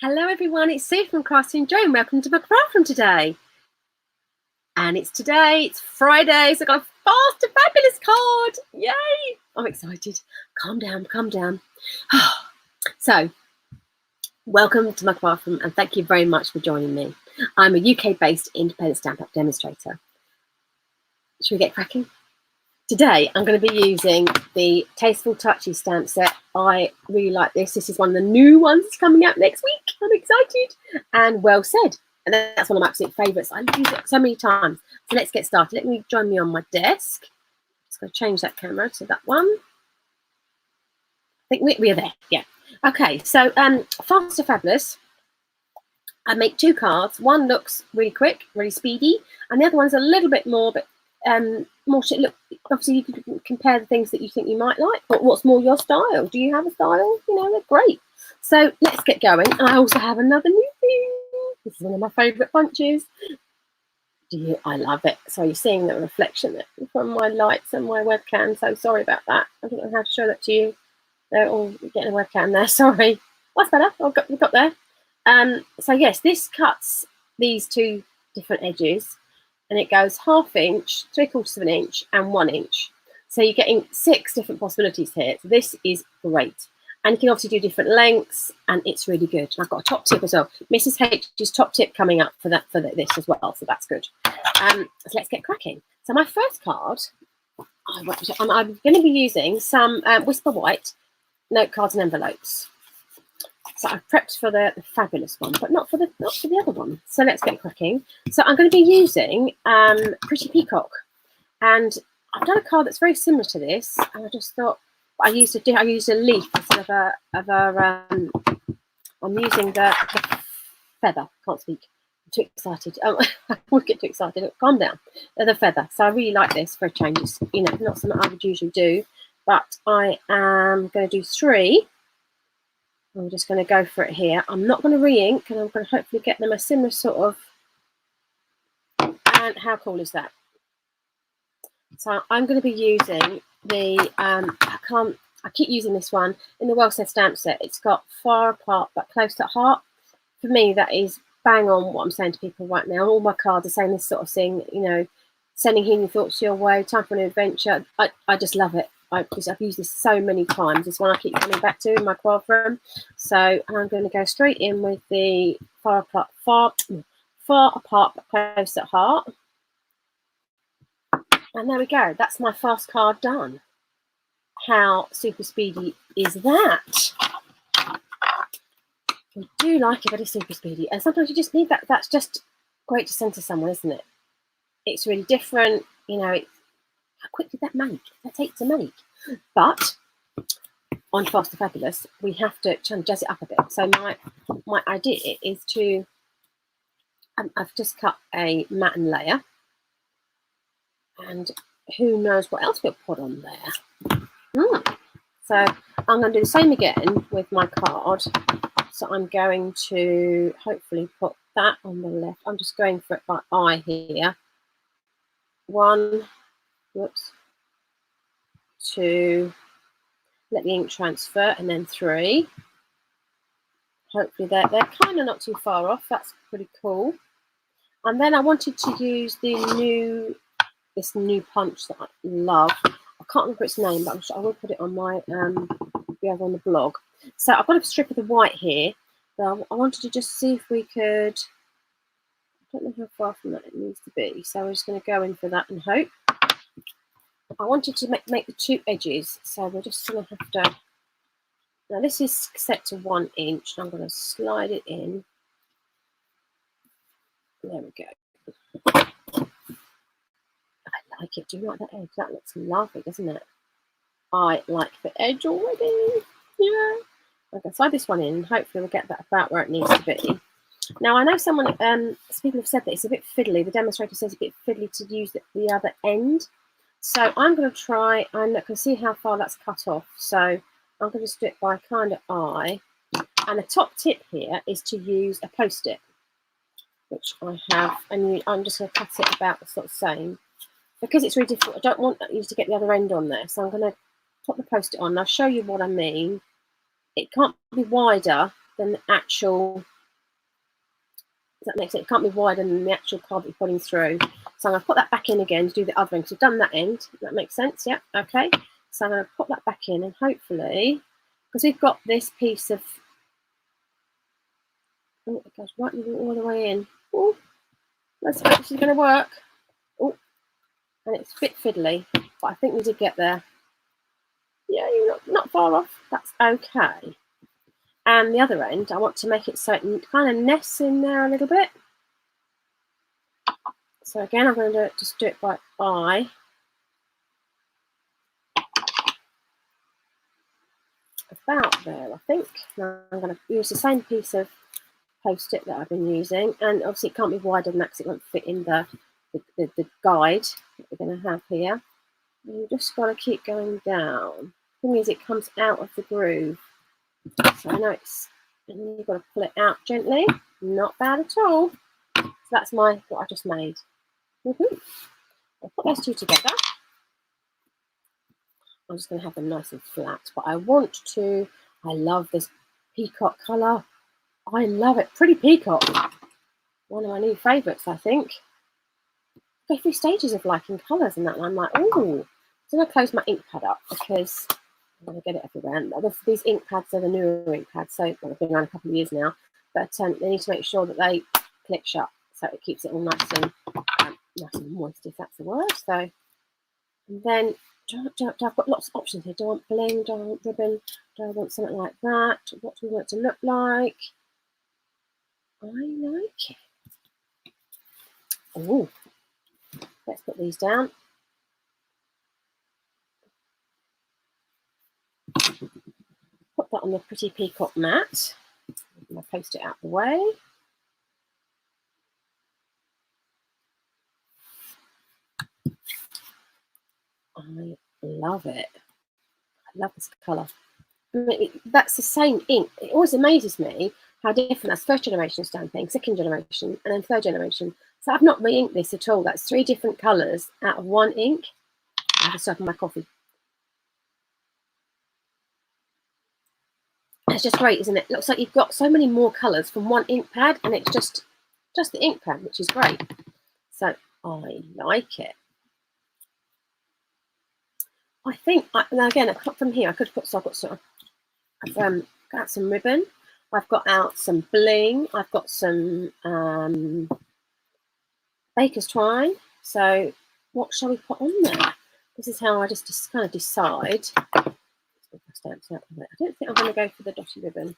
Hello everyone, it's Sue from Crafting Joe and welcome to my craft from today. And it's Friday, so I got a fast and fabulous card. Yay! I'm excited. Calm down. So, welcome to my craft room and thank you very much for joining me. I'm a UK-based independent Stamp Up demonstrator. Should we get cracking? Today, I'm going to be using the Tasteful Touchy stamp set. I really like this. This is one of the new ones that's coming out next week. I'm excited. And Well Said. And that's one of my absolute favourites. I've used it so many times. So let's get started. Let me join me on my desk. Just going to change that camera to that one. I think we are there. Yeah. Okay, so Fast and Fabulous. I make two cards. One looks really quick, really speedy. And the other one's a little bit more, but more shit. Look, obviously you can compare the things that you think you might like, but what's more your style? Do you have a style? You know, they're great. So let's get going. And I also have another new thing. This is one of my favourite bunches. I love it. So you're seeing the reflection from my lights and my webcam. So sorry about that. I don't know how to show that to you. They're all getting a webcam there. Sorry. That's better. We got there. So yes, this cuts these two different edges. And it goes 1/2 inch, 3/4 of an inch, and 1 inch. So you're getting 6 different possibilities here. So this is great. And you can obviously do different lengths, and it's really good. And I've got a top tip as well. Mrs. H's top tip coming up for this as well, so that's good. So let's get cracking. So my first card, I'm going to be using some Whisper White note cards and envelopes. So I've prepped for the fabulous one, but not for the other one. So let's get cracking. So I'm going to be using Pretty Peacock, and I've done a card that's very similar to this. And I just thought I used a leaf instead of a. I'm using the feather. Can't speak. I'm too excited. I won't get too excited. Calm down. The feather. So I really like this for a change. It's, you know, not something I would usually do, but I am going to do 3. I'm just going to go for it here. I'm not going to re-ink, and I'm going to hopefully get them a similar sort of. And how cool is that? So I'm going to be using the. I keep using this one in the Well Said stamp set. It's got Far Apart but Close at Heart. For me, that is bang on what I'm saying to people right now. All my cards are saying this sort of thing. You know, sending healing thoughts your way. Time for an adventure. I just love it. Because I've used this so many times. It's one I keep coming back to in my craft room. So I'm going to go straight in with the Far Apart but Close at Heart. And there we go. That's my fast card done. How super speedy is that? I do like it, but it's super speedy. And sometimes you just need that. That's just great to send to someone, isn't it? It's really different. You know, how quick did that make? That takes to make. But on Fast and Fabulous, we have to try and jazz it up a bit. So my idea is to, I've just cut a matten layer, and who knows what else we'll put on there. So I'm going to do the same again with my card. So I'm going to hopefully put that on the left. I'm just going for it by eye here. 1, whoops, 2, let the ink transfer, and then 3. Hopefully they're kind of not too far off. That's pretty cool. And then I wanted to use this new punch that I love. I can't remember its name, but I'm sure I will put it on my on the blog. So I've got a strip of the white here. So I wanted to just see if we could. I don't know how far from that it needs to be. So I'm just going to go in for that and hope. I wanted to make the 2 edges, so we're just going to have to. Now this is set to 1 inch. I'm going to slide it in. There we go. I like it. Do you like that edge? That looks lovely, doesn't it? I like the edge already. Yeah. I'm going to slide this one in, and hopefully we'll get that about where it needs to be. Now I know some people have said that it's a bit fiddly. The demonstrator says it's a bit fiddly to use the other end. So I'm going to try and I can see how far that's cut off. So I'm going to just do it by kind of eye. And the top tip here is to use a post-it, which I have. And I'm just going to cut it about the sort of same. Because it's really difficult, I don't want you to get the other end on there. So I'm going to put the post-it on. I'll show you what I mean. It can't be wider than the actual Does that make sense? It can't be wider than the actual card that you're putting through. So I'm going to put that back in again to do the other end. So we've done that end. Does that make sense? Yeah. Okay. So I'm going to put that back in, and hopefully, because we've got this piece of, oh, it goes right all the way in. Oh, let's hope this is going to work. Oh, and it's a bit fiddly, but I think we did get there. Yeah, you're not far off. That's okay. And the other end, I want to make it so it kind of nests in there a little bit. So again, I'm going to just do it by eye. About there, I think. Now I'm going to use the same piece of post-it that I've been using, and obviously it can't be wider than that because it won't fit in the guide that we're going to have here. And you just got to keep going down. The thing is, it comes out of the groove, so I know it's, and then you've got to pull it out gently. Not bad at all. So that's what I just made. I'll put those two together. I'm just going to have them nice and flat, but I love this peacock colour. I love it. Pretty peacock. One of my new favourites, I think. I go through stages of liking colours and that, and I'm like, oh. So I'm going to close my ink pad up because I'm going to get it everywhere. And these ink pads are the newer ink pads, so they've been around a couple of years now. But they need to make sure that they click shut, so it keeps it all nice and moist, if that's the word. So, and then I've got lots of options here. Do I want bling? Do I want ribbon? Do I want something like that? What do we want it to look like? I like it. Oh, let's put these down. Put that on the pretty peacock mat. I'm going to post it out the way. I love it. I love this colour. I mean, that's the same ink. It always amazes me how different that's first generation stamping, second generation, and then third generation. So I've not re-inked this at all. That's 3 different colours out of one ink. I have a sip of my coffee. It's just great, isn't it? Looks like you've got so many more colours from one ink pad, and it's just the ink pad, which is great. So I like it. I think, now again, from here, I could put, so I've got I've got some ribbon. I've got out some bling. I've got some baker's twine. So what shall we put on there? This is how I just kind of decide. I don't think I'm going to go for the dotty ribbon.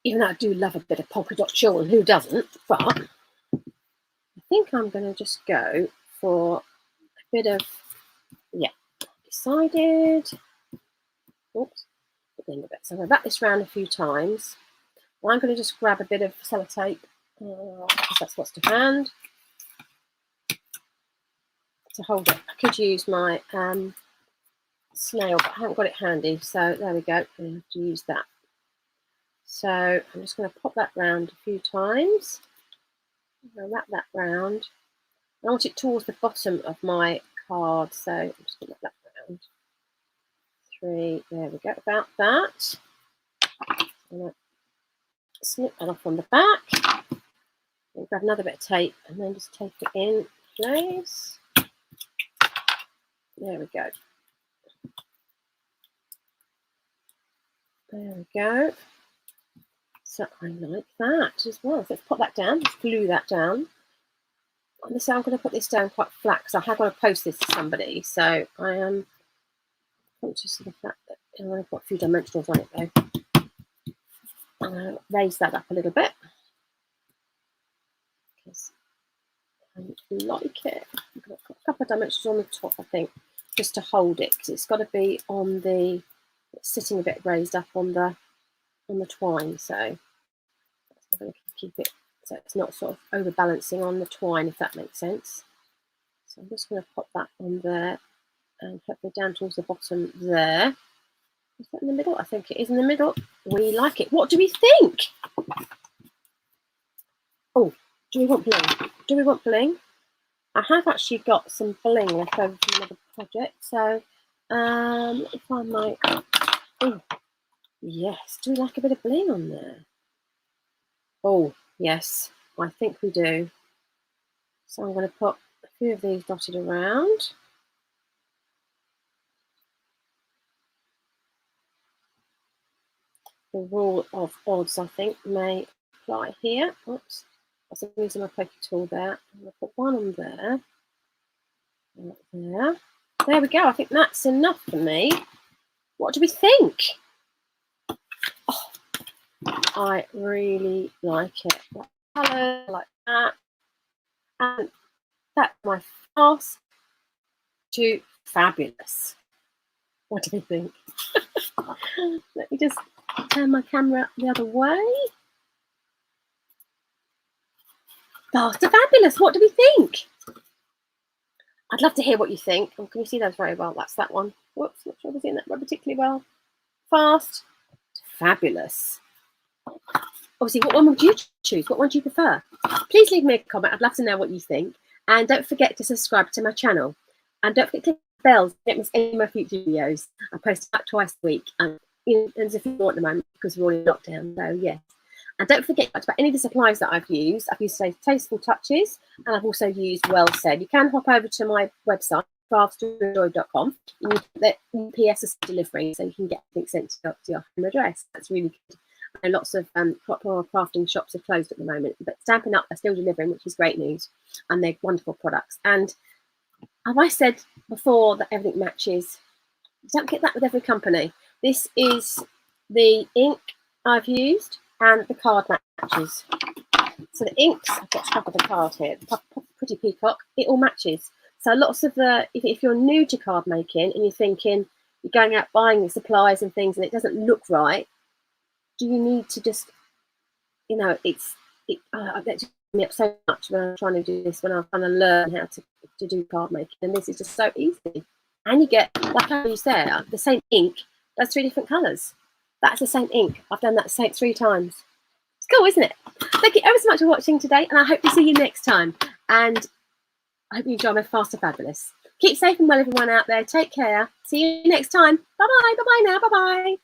Even though I do love a bit of polka dot shawl, and who doesn't? But I think I'm going to just go for a bit of, yeah, decided. Oops, a bit. So I'm going to wrap this round a few times. Well, I'm going to just grab a bit of sellotape, because that's what's to hand, to hold it. I could use my snail, but I haven't got it handy. So there we go. I have to use that. So I'm just going to pop that round a few times. I'm going to wrap that round. I want it towards the bottom of my card, so I'm just going to wrap that round. 3, there we go, about that. I'm going to snip that off on the back. And grab another bit of tape and then just tape it in place. There we go. There we go. So I like that as well. So let's put that down, just glue that down. And so I'm going to put this down quite flat because I have got to post this to somebody. So I am conscious of the fact that I'm going to put a few dimensionals on it though. I'm going to raise that up a little bit because I like it. I'm going to put a couple of dimensions on the top, I think, just to hold it, because it's got to be on the, it's sitting a bit raised up on the twine. So I'm going to keep it so it's not sort of overbalancing on the twine, if that makes sense. So I'm just going to pop that on there and hopefully down towards the bottom there. Is that in the middle? I think it is in the middle. We like it. What do we think? Oh, do we want bling? Do we want bling? I have actually got some bling left over from another project. So let me find my, oh, yes. Do we like a bit of bling on there? Oh, Yes, I think we do. So I'm going to put a few of these dotted around. The rule of odds, I think, may apply here. Oops, I'm using my poker tool there. I'm going to put one on there. There. There we go. I think that's enough for me. What do we think? Oh, I really like it. That colour, like that. And that's my fast to fabulous. What do we think? Let me just turn my camera the other way. Fast to fabulous. What do we think? I'd love to hear what you think. Oh, can you see those very well? That's that one. Whoops, not sure I was seeing that particularly well. Fast to fabulous. Obviously, what one would you choose? What one do you prefer? Please leave me a comment. I'd love to know what you think. And don't forget to subscribe to my channel. And don't forget to click the bell so you don't miss any of my future videos. I post about twice a week. And there's a few more at the moment because we're all in lockdown. So, yes. And don't forget about any of the supplies that I've used. I've used Tasteful Touches, and I've also used Well Said. You can hop over to my website, craftsjoy.com. You can get the UPS delivery, so you can get things sent to your home address. That's really good. I know lots of crafting shops are closed at the moment, but Stampin' Up! Are still delivering, which is great news, and they're wonderful products. And have I said before that everything matches? You don't get that with every company. This is the ink I've used, and the card matches. So the inks, I've got a scrap of the card here, the Pretty Peacock, it all matches. So lots of the, if you're new to card making and you're thinking, you're going out buying the supplies and things and it doesn't look right, do you need to just, you know, that just me up so much when I'm trying to do this, when I'm trying to learn how to do card making, and this is just so easy. And you get, like I used there, the same ink does 3 different colours. That's the same ink. I've done that 3 times. It's cool, isn't it? Thank you ever so much for watching today, and I hope to see you next time. And I hope you enjoy my Fast to Fabulous. Keep safe and well, everyone out there. Take care. See you next time. Bye-bye. Bye-bye now. Bye-bye.